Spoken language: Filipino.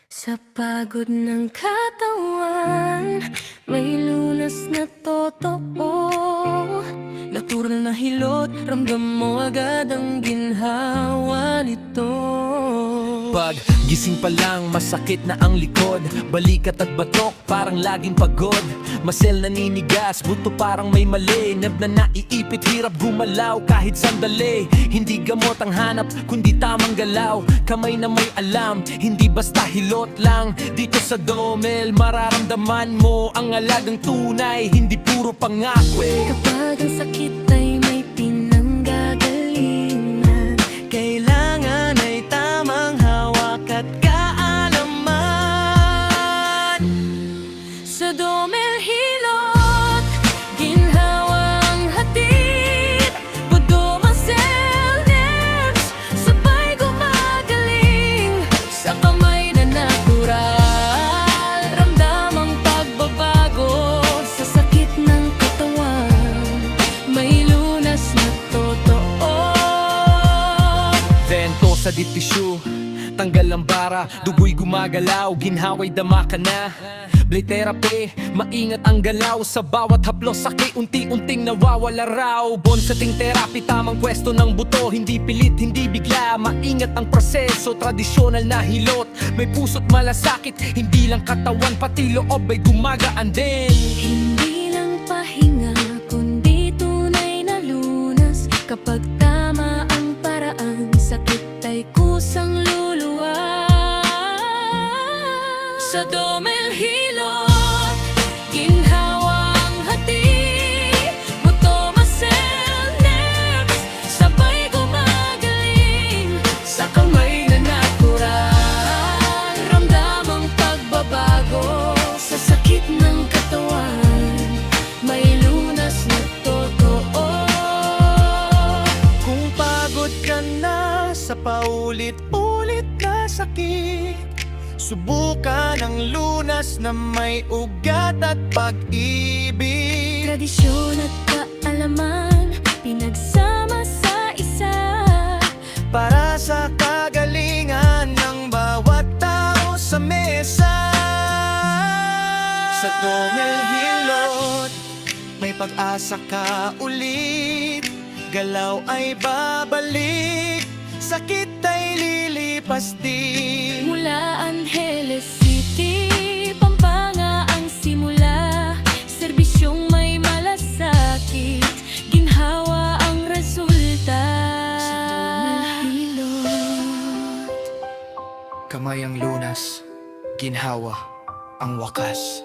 Sa pagod ng katawan, may lunas na totoo. Natural na hilot, ramdam mo agad ang ginhawa nito. Pag gising pa lang, masakit na ang likod. Balikat at batok, parang laging pagod. Masel naninigas, buto parang may mali. Nerve na naiipit, hirap gumalaw kahit sandali. Hindi gamot ang hanap, kundi tamang galaw. Kamay na may alam, hindi basta hilot lang. Dito sa Domel, mararamdaman mo ang alagang tunay, hindi puro pangako. Kapag ang sakit ay may pinanggagalingan, Kailangan ay tamang hawak at kaalaman. sa Domel Hilot, ginhawa ang hatid. Budo, Masel, nerves, sabay gumagaling. Sa kamay na natural, ramdam ang pagbabago. Sa sakit ng katawan, may lunas na totoo. Vento sa deep tissue, tanggal ang bara, dugo'y gumagalaw, ginhawa'y dama ka na. Blade therapy, maingat ang galaw. Sa bawat haplos, sakit unti-unting nawawala raw. Bonsating therapy, tamang pwesto ng buto. Hindi pilit, hindi bigla, maingat ang proseso. Tradisyonal na hilot, may puso't malasakit. Hindi lang katawan, pati loob ay gumagaan din. Hindi lang pahinga, kundi tunay na lunas. Kapag tama ang paraan, sakit ay kusang luluwas. Sa Domel Hilot, ginhawa ang hatid. Buto, Masel, nerves, sabay gumagaling. Sa kamay na natural, ramdam ang pagbabago. Sa sakit ng katawan, may lunas na totoo. Kung pagod ka na sa paulit-ulit na sakit, subukan ang lunas na may ugat at pag-ibig. Tradisyon at kaalaman, pinagsama sa isa. Para sa kagalingan ng bawat tao sa mesa. Sa Domel Hilot, may pag-asa ka ulit. Galaw ay babalik, sakit ay lilipas din. Mula Angeles City, Pampanga ang simula. Serbisyong may malasakit, ginhawa ang resulta. Sa Domel Hilot, Kamay ang lunas, ginhawa ang wakas.